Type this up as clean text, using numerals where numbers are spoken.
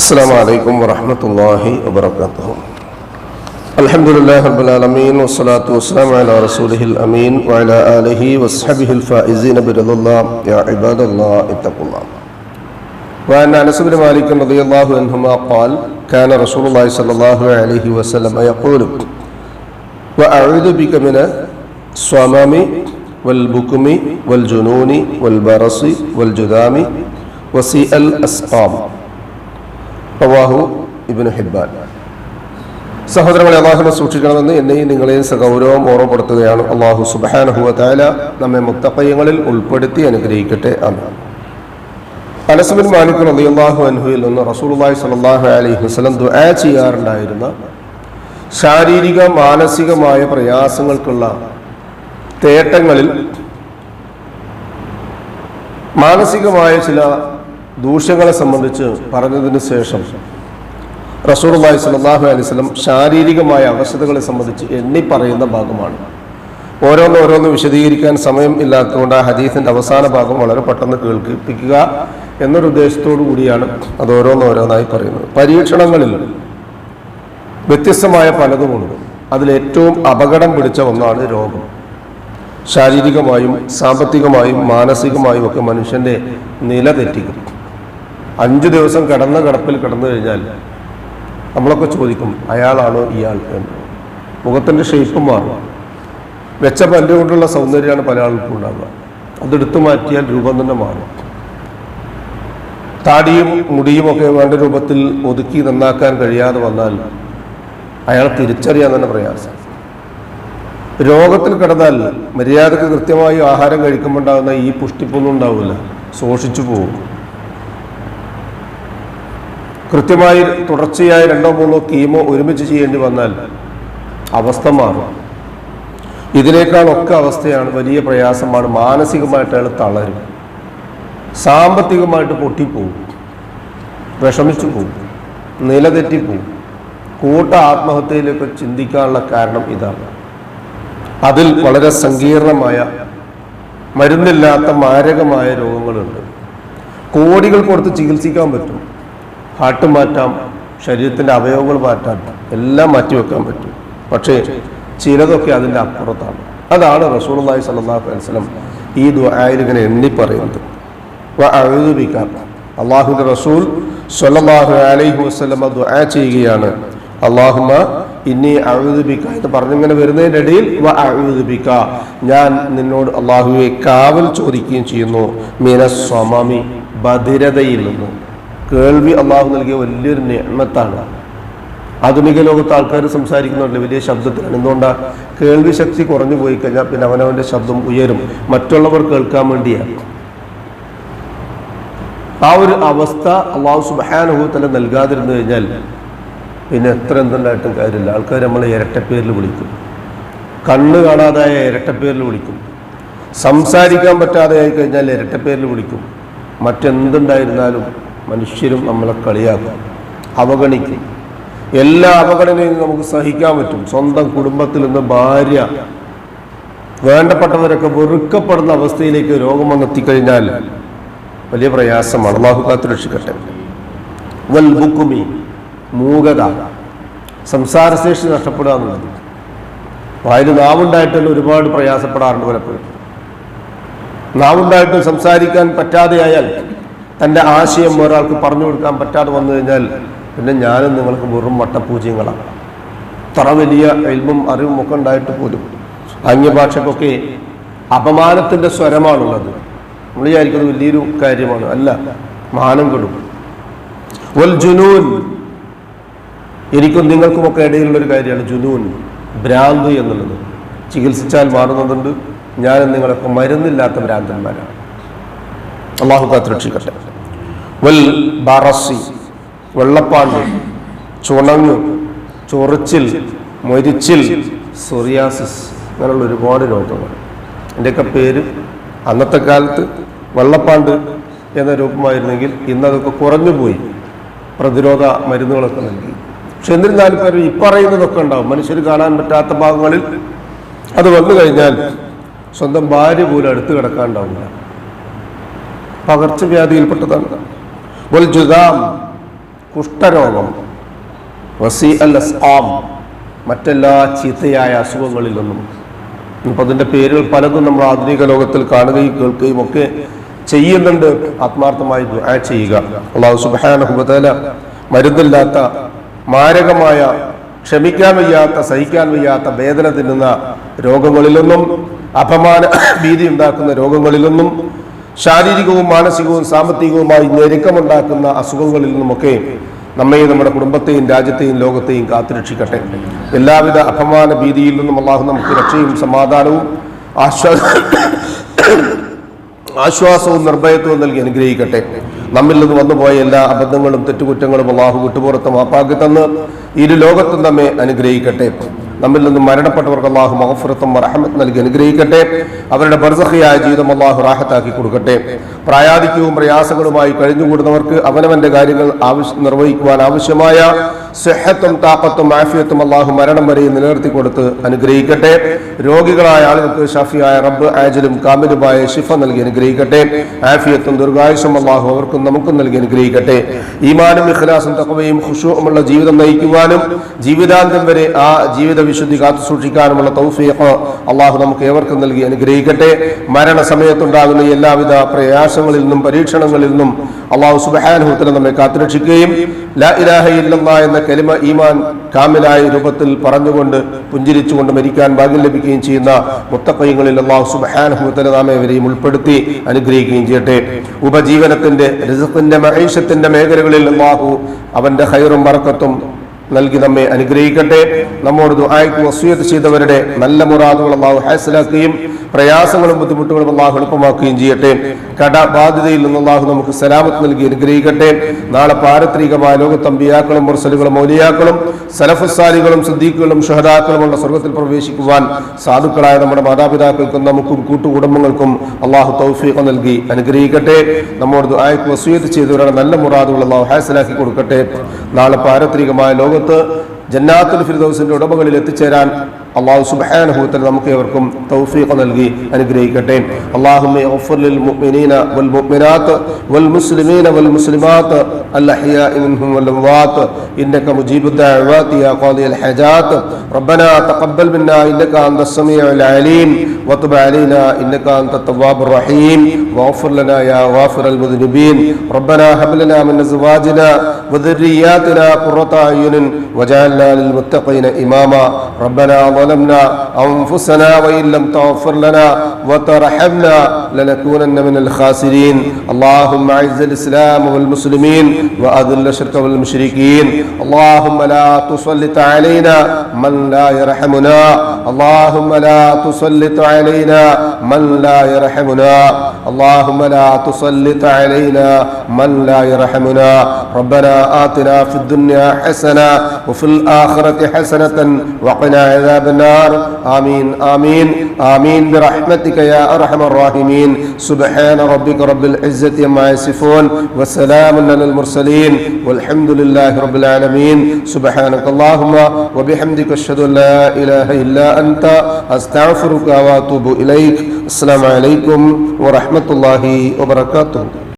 السلام عليكم ورحمة الله وبركاته. الحمد لله رب العالمين والصلاة والسلام على رسوله الأمين وعلى آله وصحبه الفائزين برضا الله. يا عباد الله اتقوا الله. وعن أنس بن مالك رضي الله عنهما قال كان رسول الله صلى الله عليه وسلم يقول وأعوذ بك من الصمام والبكم والجنون والبرص والجذام وسيء الأسقام. റവാഹു ഇബ്നു ഹിബ്ബാൻ. സഹോദരങ്ങളെ, അല്ലാഹുവിനെ സൂക്ഷിക്കണമെന്ന് എന്നെയും നിങ്ങളെയും സഗൗരവം ഓർമ്മപ്പെടുത്തുകയാണ്. അല്ലാഹു സുബ്ഹാനഹു വ തആല നമ്മെ മുത്തഖീങ്ങളിൽ ഉൾപ്പെടുത്തി അനുഗ്രഹിക്കട്ടെ. ആമീൻ. അനസ് ബിൻ മാലിക് റളിയല്ലാഹു അൻഹുവിൽ നിന്ന് റസൂലുള്ളാഹി സ്വല്ലല്ലാഹു അലൈഹി വസല്ലം ദുആ ചെയ്യാറുണ്ടായിരുന്ന ശാരീരിക മാനസികമായ പ്രയാസങ്ങൾക്കുള്ള തേട്ടങ്ങളിൽ മാനസികമായ ചില ദൂഷ്യങ്ങളെ സംബന്ധിച്ച് പറഞ്ഞതിന് ശേഷം റസൂലുള്ളാഹി സ്വല്ലല്ലാഹു അലൈഹി വസല്ലം ശാരീരികമായ അവശതകളെ സംബന്ധിച്ച് എണ്ണി പറയുന്ന ഭാഗമാണ്. ഓരോന്നോരോന്ന് വിശദീകരിക്കാൻ സമയം ഇല്ലാത്തതുകൊണ്ട് ആ ഹദീസിന്റെ അവസാന ഭാഗം വളരെ പെട്ടെന്ന് കേൾപ്പിക്കുക എന്നൊരു ഉദ്ദേശത്തോടു കൂടിയാണ് അത് ഓരോന്നോരോന്നായി പറയുന്നത്. പരീക്ഷണങ്ങളിൽ വ്യത്യസ്തമായ പലതുമുണ്ട്. അതിലേറ്റവും അപകടം പിടിച്ച ഒന്നാണ് രോഗം. ശാരീരികമായും സാമ്പത്തികമായും മാനസികമായും ഒക്കെ മനുഷ്യന്റെ നില തെറ്റിക്കും. 5 ദിവസം കിടപ്പിൽ കിടന്നു കഴിഞ്ഞാൽ നമ്മളൊക്കെ ചോദിക്കും അയാളാണോ ഇയാൾ എന്ന്. മുഖത്തിൻ്റെ ഷേപ്പ് മാറും. വെച്ച പല്ലുകൊണ്ടുള്ള സൗന്ദര്യമാണ് പല ആൾക്കും ഉണ്ടാകുക. അതെടുത്തു മാറ്റിയാൽ രൂപം തന്നെ മാറും. താടിയും മുടിയും ഒക്കെ വേണ്ട രൂപത്തിൽ ഒതുക്കി നന്നാക്കാൻ കഴിയാതെ വന്നാൽ അയാൾ തിരിച്ചറിയാൻ തന്നെ പ്രയാസം. രോഗത്തിൽ കിടന്നാൽ മര്യാദക്ക് കൃത്യമായി ആഹാരം കഴിക്കുമ്പോൾ ഉണ്ടാകുന്ന ഈ പുഷ്ടിപ്പൊന്നും ഉണ്ടാവില്ല, ശോഷിച്ചു പോകും. കൃത്യമായി തുടർച്ചയായി 2-3 കീമോ ഒരുമിച്ച് ചെയ്യേണ്ടി വന്നാൽ അവസ്ഥ മാറും. ഇതിനേക്കാളൊക്കെ അവസ്ഥയാണ്, വലിയ പ്രയാസമാണ്. മാനസികമായിട്ട് അയാൾ തളരും, സാമ്പത്തികമായിട്ട് പൊട്ടിപ്പോവും, വിഷമിച്ചു പോവും, നിലതെറ്റിപ്പോവും. കൂട്ട ആത്മഹത്യയിലൊക്കെ ചിന്തിക്കാനുള്ള കാരണം ഇതാണ്. അതിൽ വളരെ സങ്കീർണമായ മരുന്നില്ലാത്ത മാരകമായ രോഗങ്ങളുണ്ട്. കോടികൾ കൊടുത്ത് ചികിത്സിക്കാൻ പറ്റും. ഹാർട്ട് മാറ്റാം, ശരീരത്തിൻ്റെ അവയവങ്ങൾ മാറ്റാം, എല്ലാം മാറ്റിവെക്കാൻ പറ്റും. പക്ഷേ ചിലതൊക്കെ അതിൻ്റെ അപ്പുറത്താണ്. അതാണ് റസൂലുള്ളാഹി സ്വല്ലല്ലാഹു അലൈഹി വസല്ലം ഈ ദുആയിൽ ഇങ്ങനെ എണ്ണി പറയുന്നത്. വഅഊദു ബിക, അല്ലാഹുവിൻ്റെ റസൂൽ സ്വല്ലല്ലാഹു അലൈഹി വസല്ലം ദുആ ചെയ്യുകയാണ്. അല്ലാഹുമ്മ ഇന്നി അഊദു ബിക എന്ന് പറഞ്ഞിങ്ങനെ വരുന്നതിൻ്റെ ഇടയിൽ വഅഊദു ബിക, ഞാൻ നിന്നോട് അല്ലാഹുവേ കാവൽ ചോദിക്കുകയും ചെയ്യുന്നു. മിനസ് സ്വമമി, ബധിരതയിൽ നിന്നും. കേൾവി അള്ളാഹു നൽകിയ വലിയൊരു നിഅമത്താണ്. ആധുനിക ലോകത്ത് ആൾക്കാർ സംസാരിക്കുന്നുണ്ട് വലിയ ശബ്ദത്തിലാണ്. എന്തുകൊണ്ടാണ്? കേൾവി ശക്തി കുറഞ്ഞു പോയി കഴിഞ്ഞാൽ പിന്നെ അവനവൻ്റെ ശബ്ദം ഉയരും, മറ്റുള്ളവർ കേൾക്കാൻ വേണ്ടിയാണ്. ആ ഒരു അവസ്ഥ അള്ളാഹു സുബ്ഹാനഹു വ തആല നൽകാതിരുന്നു കഴിഞ്ഞാൽ പിന്നെ എത്ര എന്തുണ്ടായിട്ടും കാര്യമില്ല. ആൾക്കാർ നമ്മളെ ഇരട്ടപ്പേരിൽ വിളിക്കും, കണ്ണ് കാണാതായ ഇരട്ടപ്പേരിൽ വിളിക്കും, സംസാരിക്കാൻ പറ്റാതെ ആയി കഴിഞ്ഞാൽ ഇരട്ടപ്പേരിൽ വിളിക്കും. മറ്റെന്തുണ്ടായിരുന്നാലും മനുഷ്യരും നമ്മളെ കളിയാക്കും, അവഗണിക്കും. എല്ലാ അവഗണനയും നമുക്ക് സഹിക്കാൻ പറ്റും. സ്വന്തം കുടുംബത്തിൽ നിന്ന് ഭാര്യ, വേണ്ടപ്പെട്ടവരൊക്കെ വെറുക്കപ്പെടുന്ന അവസ്ഥയിലേക്ക് രോഗം വന്നെത്തിക്കഴിഞ്ഞാൽ വലിയ പ്രയാസമാണ്. അല്ലാഹു കാത്ത് രക്ഷിക്കട്ടെ. വൽ ബുക്കുമി, മൂകത, സംസാരശേഷി നഷ്ടപ്പെടുക എന്നുള്ളത്. വായിൽ നാവുണ്ടായിട്ടുള്ള ഒരുപാട് പ്രയാസപ്പെടാറുണ്ട് പലപ്പോഴും. നാവുണ്ടായിട്ട് സംസാരിക്കാൻ പറ്റാതെയായാൽ, തൻ്റെ ആശയം ഒരാൾക്ക് പറഞ്ഞു കൊടുക്കാൻ പറ്റാതെ വന്നു കഴിഞ്ഞാൽ പിന്നെ ഞാനും നിങ്ങൾക്ക് വെറും വട്ടപൂജ്യങ്ങളാണ്. അത്ര വലിയ ഇൽമും അറിവും ഒക്കെ ഉണ്ടായിട്ട് പോലും അന്യഭാഷക്കൊക്കെ അപമാനത്തിൻ്റെ സ്വരമാണുള്ളത്. നമ്മൾ വിചാരിക്കുന്നത് വലിയൊരു കാര്യമാണ്. അല്ല, മാനം കെടും. വൽ ജുനൂൻ, എനിക്കും നിങ്ങൾക്കുമൊക്കെ ഇടയിലുള്ളൊരു കാര്യമാണ് ജുനൂൻ, ഭ്രാന്ത് എന്നുള്ളത്. ചികിത്സിച്ചാൽ മാറുന്നതുണ്ട്. ഞാനും നിങ്ങളൊക്കെ മരുന്നില്ലാത്ത ഭ്രാന്തന്മാരാണ്. അല്ലാഹു കാത്ത് രക്ഷിക്കട്ടെ. വൽ ബറസി, വെള്ളപ്പാണ്ട്, ചുണങ്ങ്, ചൊറിച്ചിൽ, മൊരിച്ചിൽ, സോറിയാസിസ്, അങ്ങനെയുള്ള ഒരുപാട് രോഗങ്ങൾ. ഇതിൻ്റെയൊക്കെ പേര് അന്നത്തെ കാലത്ത് വെള്ളപ്പാണ്ട് എന്ന രൂപമായിരുന്നെങ്കിൽ ഇന്നതൊക്കെ കുറഞ്ഞുപോയി, പ്രതിരോധ മരുന്നുകളൊക്കെ നൽകി. പക്ഷെ എന്നിരുന്നാലും പേര് ഇപ്പറയുന്നതൊക്കെ ഉണ്ടാവും. മനുഷ്യർ കാണാൻ പറ്റാത്ത ഭാഗങ്ങളിൽ അത് വന്നു കഴിഞ്ഞാൽ സ്വന്തം ഭാര്യ പോലും അടുത്ത് കിടക്കാനുണ്ടാവില്ല. പകർച്ചവ്യാധിയിൽപ്പെട്ടതാണ്. വൽ ജുദാം, കുഷ്ഠരോഗം, വസീ അൽ അസ്ആം, മറ്റെല്ലാ ചീത്തയായ അസുഖങ്ങളിൽ നിന്നും. ഇപ്പം അതിൻ്റെ പേരുകൾ പലതും നമ്മൾ ആധുനിക ലോകത്തിൽ കാണുകയും കേൾക്കുകയും ഒക്കെ ചെയ്യുന്നുണ്ട്. ആത്മാർത്ഥമായി ദുആ ചെയ്യുക. അല്ലാഹു സുബ്ഹാനഹു വ തആല മരുന്നില്ലാത്ത മാരകമായ, ക്ഷമിക്കാൻ വയ്യാത്ത, സഹിക്കാൻ വയ്യാത്ത വേദന തിന്നുന്ന രോഗങ്ങളിലൊന്നും, അപമാന ഭീതി ഉണ്ടാക്കുന്ന രോഗങ്ങളിലൊന്നും, ശാരീരികവും മാനസികവും സാമ്പത്തികവുമായി ഞെരുക്കമുണ്ടാക്കുന്ന അസുഖങ്ങളിൽ നിന്നുമൊക്കെ നമ്മയും നമ്മുടെ കുടുംബത്തെയും രാജ്യത്തെയും ലോകത്തെയും കാത്തുരക്ഷിക്കട്ടെ. എല്ലാവിധ അപമാന ഭീതിയിൽ നിന്നും അള്ളാഹു നമുക്ക് രക്ഷയും സമാധാനവും ആശ്വാസവും നിർഭയത്വവും നൽകി അനുഗ്രഹിക്കട്ടെ. നമ്മിൽ നിന്ന് വന്നുപോയ എല്ലാ അബദ്ധങ്ങളും തെറ്റുകുറ്റങ്ങളും അള്ളാഹു വിട്ടുപുറത്ത് മാപ്പാക്കി തന്ന് ഇരു ലോകത്തും നമ്മെ അനുഗ്രഹിക്കട്ടെ. നമ്മിൽ നിന്നും മരണപ്പെട്ടവർക്ക് അള്ളാഹു മഗ്ഫിറത്തും റഹ്മത്ത് നൽകി അനുഗ്രഹിക്കട്ടെ. അവരുടെ ബർസഖിയായ ജീവിതം അള്ളാഹു റാഹത്താക്കി കൊടുക്കട്ടെ. പ്രായാധിക്യവും പ്രയാസങ്ങളുമായി കഴിഞ്ഞുകൂടുന്നവർക്ക് അവനവന്റെ കാര്യങ്ങൾ നിർവഹിക്കുവാൻ ആവശ്യമായ സിഹത്തും താഖത്തും ആഫിയത്തും അള്ളാഹു മരണം വരെ നിലനിർത്തി കൊടുത്ത് അനുഗ്രഹിക്കട്ടെ. രോഗികളായ ആളുകൾക്ക് ഷാഫിയായ റബ്ബ് ആജിലും കാമിലുമായ ശിഫ നൽകി അനുഗ്രഹിക്കട്ടെ. ആഫിയത്തും ദീർഘായുസ്സും അള്ളാഹു അവർക്കും നമുക്കും നൽകി അനുഗ്രഹിക്കട്ടെ. ഈമാനും ഇഖ്ലാസും തഖ്വയും ഖുശൂഉമുള്ള ജീവിതം നയിക്കുവാനും ജീവിതാന്ത്യം വരെ ആ ജീവിത വിശുദ്ധി കാത്തു സൂക്ഷിക്കാനുമുള്ള തൗഫീഖ് അള്ളാഹു നമുക്ക് ഏവർക്കും നൽകി അനുഗ്രഹിക്കട്ടെ. മരണസമയത്തുണ്ടാകുന്ന എല്ലാവിധ പ്രയാസങ്ങളിൽ നിന്നും പരീക്ഷണങ്ങളിൽ നിന്നും അള്ളാഹു സുബ്ഹാനഹു വ തആല നമ്മെ കാത്തുരക്ഷിക്കുകയും ലാ ഇലാഹ ഇല്ലല്ലാഹ് എന്ന കലിമ ഈമാൻ കാമിലായ രൂപത്തിൽ പറഞ്ഞുകൊണ്ട് പുഞ്ചിരിച്ചുകൊണ്ട് മരിക്കാൻ ഭാഗ്യം ലഭിക്കുകയും ചെയ്യുന്ന മുത്തഖീങ്ങളിൽ അള്ളാഹു സുബ്ഹാനഹു വ തആല നാം ഏവരെയും ഉൾപ്പെടുത്തി അനുഗ്രഹിക്കുകയും ചെയ്യട്ടെ. ഉപജീവനത്തിന്റെ, റിസ്ഖിന്റെ, മഈശത്തിന്റെ മേഖലകളിൽ അള്ളാഹു അവന്റെ ഖൈറും ബറക്കത്തും നൽകി നമ്മെ അനുഗ്രഹിക്കട്ടെ. നമ്മോട് ദുആയ്ക്ക് വസിയത്ത് ചെയ്തവരുടെ നല്ല മുറാദുകൾ അള്ളാഹു ഹാസിലാക്കുകയും പ്രയാസങ്ങളും ബുദ്ധിമുട്ടുകളും അള്ളാഹു എളുപ്പമാക്കുകയും ചെയ്യട്ടെ. കടബാധ്യതയിൽ നിന്ന് അള്ളാഹു നമുക്ക് സലാമത്ത് നൽകി അനുഗ്രഹിക്കട്ടെ. നാളെ പാരത്രികമായ ലോകത്ത് അമ്പിയാക്കളും മുർസലുകളും ഔലിയാക്കളും സലഫുസ്സാലികളും സിദ്ദീഖുകളും ശുഹദാക്കളുമുള്ള സ്വർഗ്ഗത്തിൽ പ്രവേശിക്കുവാൻ സാധുക്കളായ നമ്മുടെ മാതാപിതാക്കൾക്കും നമുക്കും കൂട്ടുകുടുംബങ്ങൾക്കും അള്ളാഹു തൗഫീഖ് നൽകി അനുഗ്രഹിക്കട്ടെ. നമ്മോട് ദുആയ്ക്ക് വസിയത്ത് ചെയ്തവരുടെ നല്ല മുറാദുകൾ അള്ളാഹു ഹാസിലാക്കി കൊടുക്കട്ടെ. നാളെ പാരത്രികമായ ലോകത്ത് ജന്നാത്തുൽ ഫിർദൗസിന്റെ ഉടമകളിൽ എത്തിച്ചേരാൻ അല്ലാഹു സുബ്ഹാനഹു വ തആല നമുക്ക് ഏവർക്കും തൗഫീഖ് നൽകി അനുഗ്രഹിക്കട്ടെ. അല്ലാഹുമ്മ ഗ്ഫിർ ലിൽ മുഅ്മിനീന വൽ മുഅ്മിനാത്ത് വൽ മുസ്ലിമീന വൽ മുസ്ലിമാത്ത് അൽ അഹ്യാഇ മിൻഹും വൽ അംവാത്ത് ഇന്നക മുജീബുദ് ദഅവാതി യാ ഖാദിയൽ ഹജാത്ത് റബ്ബനാ തഖബ്ബൽ മിന്നാ ഇന്നക അൻതസ് സമീഉൽ അലീം വതുബ് അലൈനാ ഇന്നക അൻതത് തവ്വാബുർ റഹീം വഗ്ഫിർ ലനാ യാ ഗാഫിറൽ മുദ്നിബീൻ റബ്ബനാ ഹബ് ലനാ മിൻ അസ്വാജിനാ വദുർരിയ്യാതിനാ ഖുർറത അയ്യുനിൻ വജഅൽനാ ലിൽ മുത്തഖീന ഇമാമാ റബ്ബനാ ظلمنا أنفسنا وإن لم تغفر لنا وترحمنا لنكونن من الخاسرين اللهم أعز الإسلام والمسلمين وأذل الشرك والمشركين اللهم لا تسلط علينا من لا يرحمنا اللهم لا تسلط علينا من لا يرحمنا اللهم لا تسلط علينا من لا يرحمنا ربنا آتنا في الدنيا حسنة وفي الآخرة حسنة وقنا عذاب النار آمين آمين آمين برحمتك يا أرحم الراحمين سبحان ربك رب العزة عما يصفون وسلام على المرسلين والحمد لله رب العالمين سبحانك اللهم وبحمدك أشهد أن لا إله إلا أنت أستغفرك وأتوب إليك السلام عليكم ورحمة الله وبركاته.